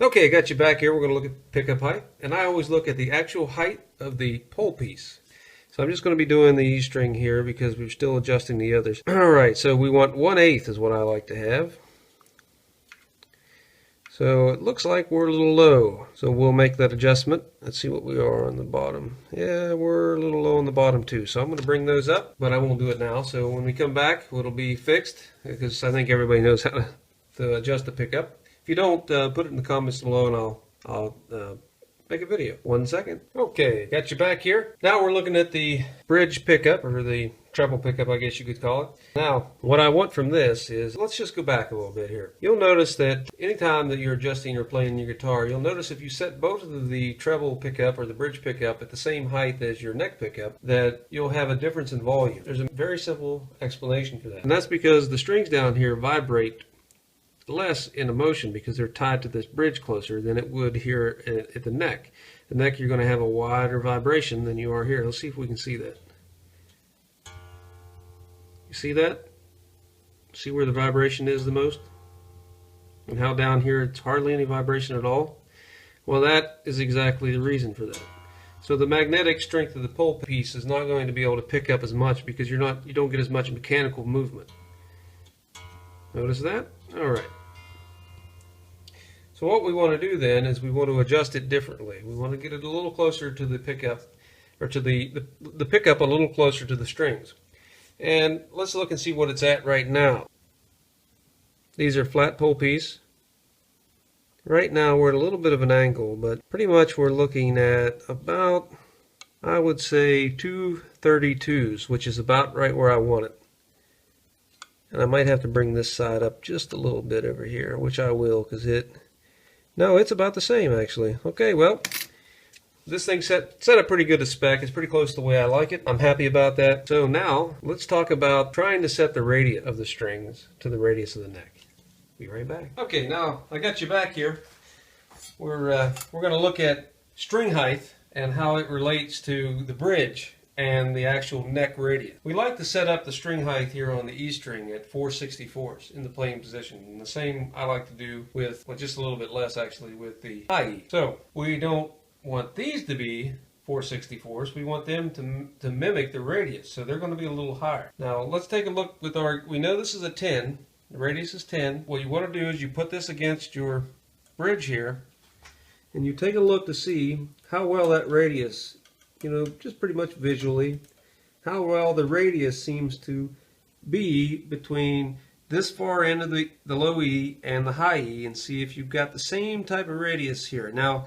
Okay, I got you back here. We're going to look at pickup height, and I always look at the actual height of the pole piece. So I'm just going to be doing the E string here because we're still adjusting the others. Alright, so we want 1/8 is what I like to have. So it looks like we're a little low, so we'll make that adjustment. Let's see what we are on the bottom. Yeah, we're a little low on the bottom too, so I'm going to bring those up, but I won't do it now. So when we come back, it'll be fixed, because I think everybody knows how to adjust the pickup. If you don't, put it in the comments below and I'll make a video. 1 second. Okay, got you back here. Now we're looking at the bridge pickup, or the treble pickup, I guess you could call it. Now, what I want from this is, let's just go back a little bit here. You'll notice that anytime that you're adjusting or playing your guitar, you'll notice if you set both of the treble pickup or the bridge pickup at the same height as your neck pickup, that you'll have a difference in volume. There's a very simple explanation for that. And that's because the strings down here vibrate less in a motion because they're tied to this bridge closer than it would here at the neck. The neck, you're going to have a wider vibration than you are here. Let's see if we can see that. You see that? See where the vibration is the most? And how down here it's hardly any vibration at all? Well, that is exactly the reason for that. So the magnetic strength of the pole piece is not going to be able to pick up as much because you don't get as much mechanical movement. Notice that? Alright. So what we want to do then is we want to adjust it differently. We want to get it a little closer to the pickup, or to the pickup a little closer to the strings. And let's look and see what it's at right now. These are flat pole piece. Right now we're at a little bit of an angle, but pretty much we're looking at about, I would say, 232s, which is about right where I want it. And I might have to bring this side up just a little bit over here, which I will, because no, it's about the same actually. Okay, well, this thing's set up pretty good to spec. It's pretty close to the way I like it. I'm happy about that. So now, let's talk about trying to set the radius of the strings to the radius of the neck. Be right back. Okay, now I got you back here. We're going to look at string height and how it relates to the bridge and the actual neck radius. We like to set up the string height here on the E string at 4/64 in the playing position. And the same I like to do with, well, just a little bit less actually, with the high E. So we don't want these to be 4/64. We want them to mimic the radius. So they're going to be a little higher. Now let's take a look with we know this is a 10. The radius is 10. What you want to do is you put this against your bridge here and you take a look to see how well that radius, just pretty much visually, how well the radius seems to be between this far end of the low E and the high E, and see if you've got the same type of radius here. Now,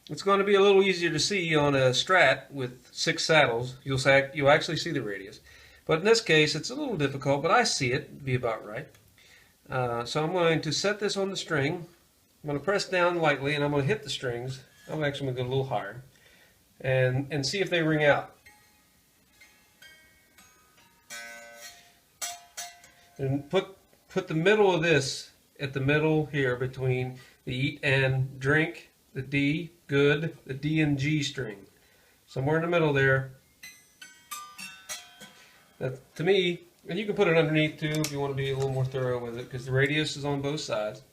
it's going to be a little easier to see on a Strat with 6 saddles. You'll actually see the radius. But in this case, it's a little difficult, but I see it to be about right. So I'm going to set this on the string. I'm going to press down lightly, and I'm going to hit the strings. I'm actually going to go a little higher. And see if they ring out. And put the middle of this at the middle here between the eat and drink, the D, good, the D and G string. Somewhere in the middle there. That, to me, and you can put it underneath too if you want to be a little more thorough with it, because the radius is on both sides.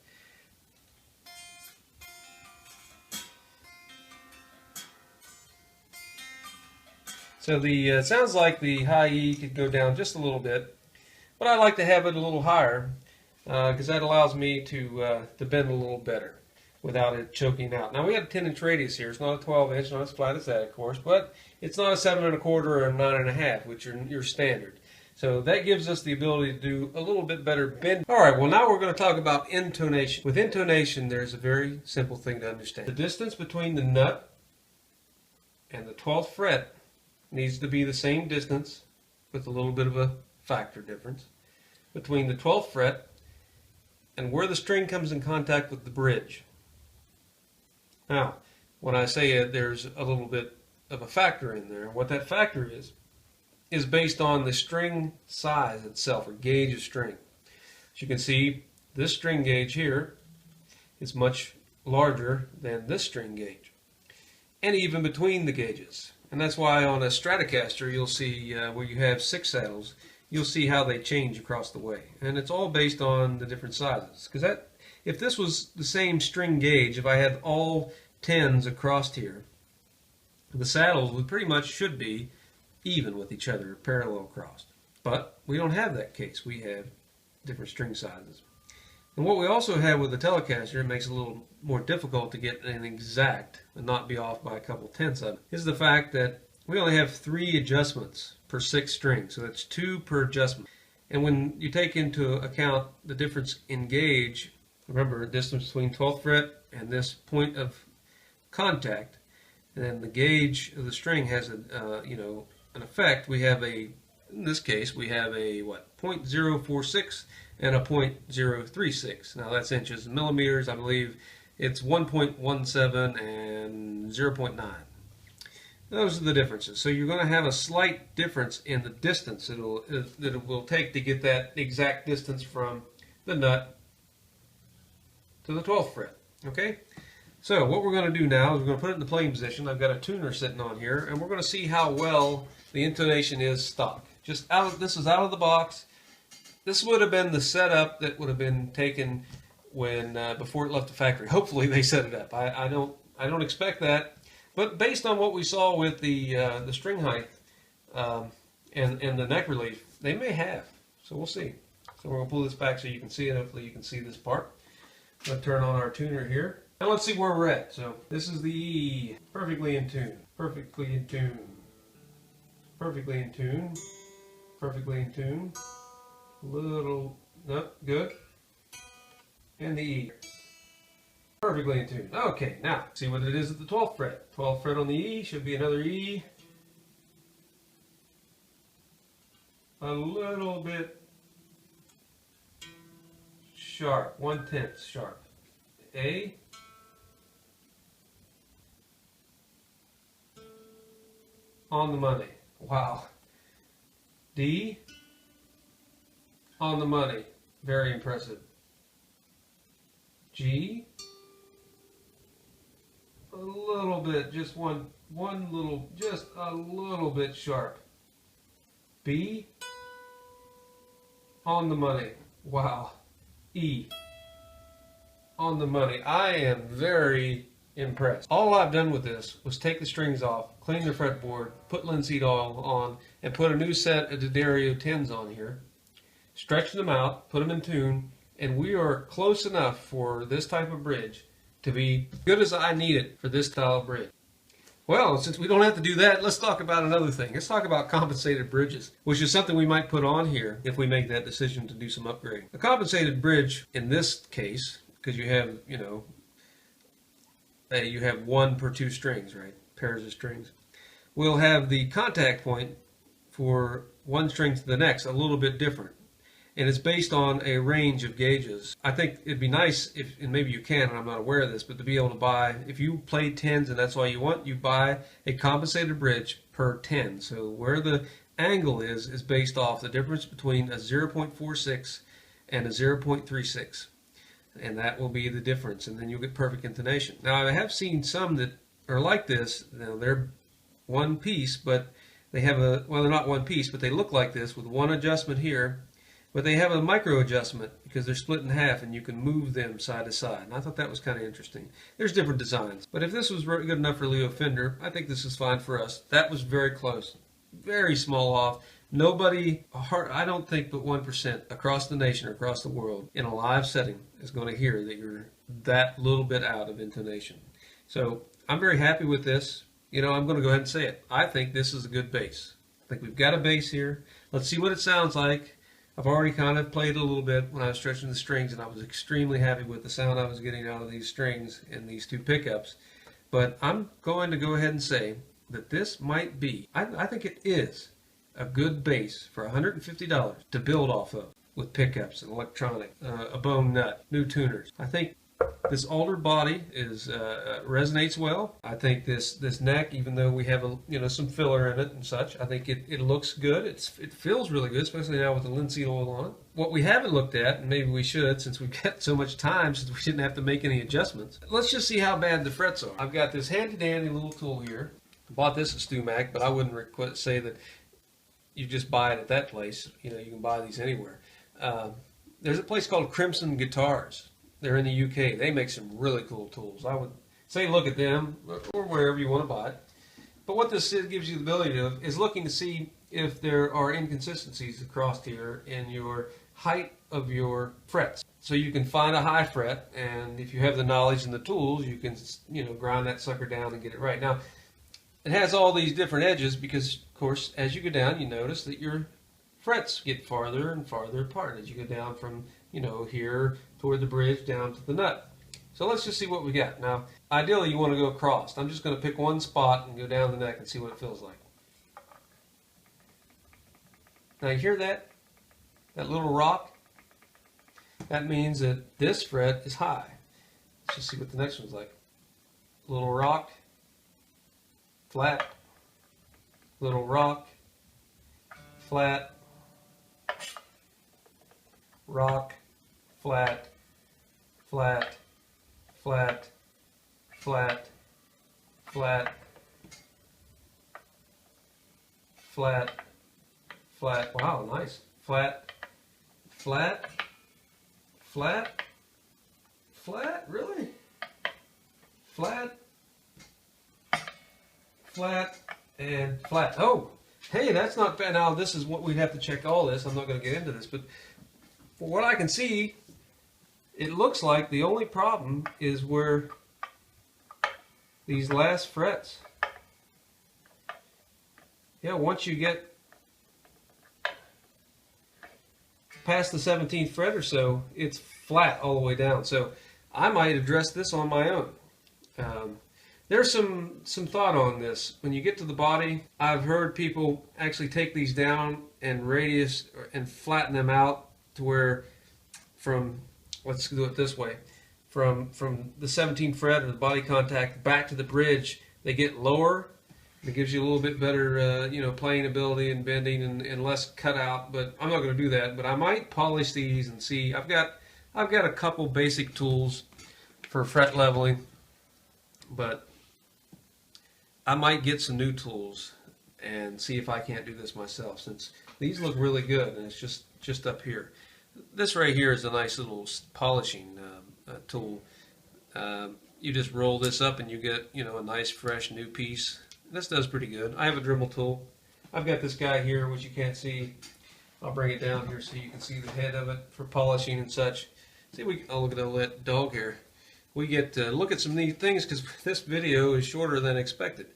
So it sounds like the high E could go down just a little bit, but I like to have it a little higher because that allows me to bend a little better without it choking out. Now we have a 10-inch radius here. It's not a 12-inch, not as flat as that, of course, but it's not a 7 1/4 or a 9 1/2, which are your standard. So that gives us the ability to do a little bit better bend. All right, well now we're going to talk about intonation. With intonation, there's a very simple thing to understand. The distance between the nut and the 12th fret needs to be the same distance, with a little bit of a factor difference, between the 12th fret and where the string comes in contact with the bridge. Now, when I say there's a little bit of a factor in there, what that factor is based on the string size itself, or gauge of string. As you can see, this string gauge here is much larger than this string gauge, and even between the gauges. And that's why on a Stratocaster you'll see where you have 6 saddles, you'll see how they change across the way. And it's all based on the different sizes. Because if this was the same string gauge, if I had all 10s across here, the saddles would pretty much should be even with each other, parallel crossed. But we don't have that case. We have different string sizes. And what we also have with the Telecaster, it makes it a little more difficult to get an exact and not be off by a couple tenths of it, is the fact that we only have 3 adjustments per 6 strings, so that's 2 per adjustment. And when you take into account the difference in gauge, remember the distance between 12th fret and this point of contact, and then the gauge of the string has a an effect. We have in this case we have a 0.046 and a 0.036. Now that's inches and millimeters. I believe it's 1.17 and 0.9. Those are the differences. So you're going to have a slight difference in the distance that it will take to get that exact distance from the nut to the 12th fret. Okay? So what we're going to do now is we're going to put it in the playing position. I've got a tuner sitting on here, and we're going to see how well the intonation is stock. This is out of the box. This would have been the setup that would have been taken when before it left the factory. Hopefully they set it up. I don't expect that, but based on what we saw with the string height and the neck relief, they may have. So we'll see. So we're going to pull this back so you can see it. Hopefully you can see this part. I'm going to turn on our tuner here. Now let's see where we're at. So this is the E, perfectly in tune, perfectly in tune, perfectly in tune, perfectly in tune. Little, no, good. And the E, perfectly in tune. Okay, now see what it is at the 12th fret. 12th fret on the E should be another E. A little bit sharp, 1/10 sharp. A. On the money. Wow. D. On the money. Very impressive. G. A little bit, just one little, just a little bit sharp. B. On the money. Wow. E. On the money. I am very impressed. All I've done with this was take the strings off, clean the fretboard, put linseed oil on, and put a new set of D'Addario 10s on here, stretch them out, put them in tune, and we are close enough for this type of bridge to be good as I need it for this style of bridge. Well, since we don't have to do that, let's talk about another thing. Let's talk about compensated bridges, which is something we might put on here if we make that decision to do some upgrading. A compensated bridge, in this case, because you have, you have 1 per 2 strings, right? Pairs of strings. We'll have the contact point for one string to the next a little bit different. And it's based on a range of gauges. I think it'd be nice if, and maybe you can, and I'm not aware of this, but to be able to buy, if you play 10s and that's all you want, you buy a compensated bridge per 10. So where the angle is based off the difference between a 0.46 and a 0.36. And that will be the difference, and then you'll get perfect intonation. Now, I have seen some that are like this. They're one piece, but they have well, they're not one piece, but they look like this with one adjustment here, but they have a micro adjustment because they're split in half, and you can move them side to side. And I thought that was kind of interesting. There's different designs, but if this was good enough for Leo Fender, I think this is fine for us. That was very close, very small off. Nobody, I don't think but 1% across the nation or across the world in a live setting is going to hear that you're that little bit out of intonation. So I'm very happy with this. I'm going to go ahead and say it. I think this is a good bass. I think we've got a bass here. Let's see what it sounds like. I've already kind of played it a little bit when I was stretching the strings, and I was extremely happy with the sound I was getting out of these strings and these 2 pickups. But I'm going to go ahead and say that this might be, I think it is, a good bass for $150 to build off of with pickups and electronic, a bone nut, new tuners. I think this altered body resonates well. I think this neck, even though we have some filler in it and such, I think it looks good. It feels really good, especially now with the linseed oil on it. What we haven't looked at, and maybe we should, since we've got so much time, since we didn't have to make any adjustments. Let's just see how bad the frets are. I've got this handy dandy little tool here. I bought this at StewMac, but I wouldn't say that you just buy it at that place. You can buy these anywhere. There's a place called Crimson Guitars, They're in the UK. They make some really cool tools. I would say look at them or wherever you want to buy it. But what this gives you the ability to is looking to see if there are inconsistencies across here in your height of your frets. So you can find a high fret, and if you have the knowledge and the tools, you can, grind that sucker down and get it right. Now, it has all these different edges because, of course, as you go down, you notice that your frets get farther and farther apart as you go down from, here toward the bridge down to the nut. So let's just see what we got. Now, ideally, you want to go across. I'm just going to pick one spot and go down the neck and see what it feels like. Now, you hear that? That little rock? That means that this fret is high. Let's just see what the next one's like. Little rock, flat, little rock, flat, rock, flat, flat, flat, flat, flat, flat, flat. Wow, nice. Flat, flat, flat, flat, really? Flat, flat, and flat. Oh, hey, that's not bad. Now, this is what we'd have to check all this. I'm not going to get into this, but for what I can see, it looks like the only problem is where these last frets. Yeah, once you get past the 17th fret or so, it's flat all the way down. So I might address this on my own. There's some thought on this. When you get to the body, I've heard people actually take these down and radius and flatten them out to where from, let's do it this way, from the 17th fret or the body contact back to the bridge, they get lower. It gives you a little bit better, playing ability and bending and less cutout. But I'm not going to do that. But I might polish these and see. I've got a couple basic tools for fret leveling, but I might get some new tools and see if I can't do this myself, since these look really good and it's just up here. This right here is a nice little polishing tool. You just roll this up and you get a nice fresh new piece. This does pretty good. I have a Dremel tool. I've got this guy here, which you can't see. I'll bring it down here so you can see the head of it for polishing and such. See, oh, look at that dog hair. We get to look at some neat things because this video is shorter than expected.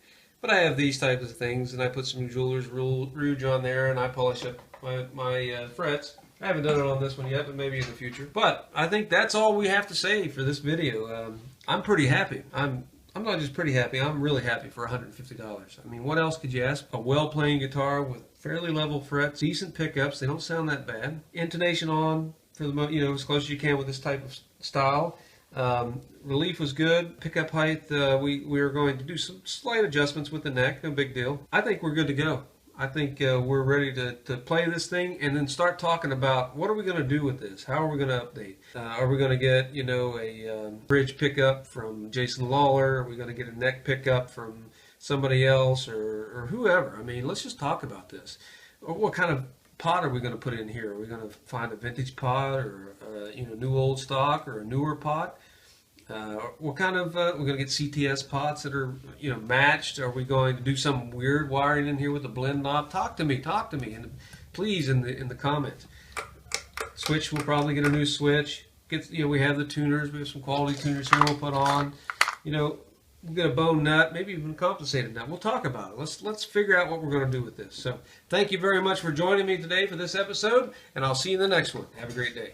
But I have these types of things, and I put some jeweler's rouge on there, and I polish up my frets. I haven't done it on this one yet, but maybe in the future. But I think that's all we have to say for this video. I'm pretty happy. I'm not just pretty happy, I'm really happy for $150. I mean, what else could you ask? A well-playing guitar with fairly level frets, decent pickups, they don't sound that bad. Intonation on, for the as close as you can with this type of style. Relief was good. Pickup height, we are going to do some slight adjustments with the neck, no big deal. I think we're good to go. I think we're ready to play this thing and then start talking about what are we going to do with this? How are we going to update? Are we going to get, a bridge pickup from Jason Lawler? Are we going to get a neck pickup from somebody else or whoever? I mean, let's just talk about this. Or what kind of pot are we going to put in here? Are we going to find a vintage pot or, new old stock or a newer pot? What kind of, we're going to get CTS pots that are, matched. Are we going to do some weird wiring in here with a blend knob? Talk to me, and please in the comments. Switch, we'll probably get a new switch. We have the tuners. We have some quality tuners here we'll put on. We'll get a bone nut, maybe even a compensated nut. We'll talk about it. Let's figure out what we're going to do with this. So thank you very much for joining me today for this episode, and I'll see you in the next one. Have a great day.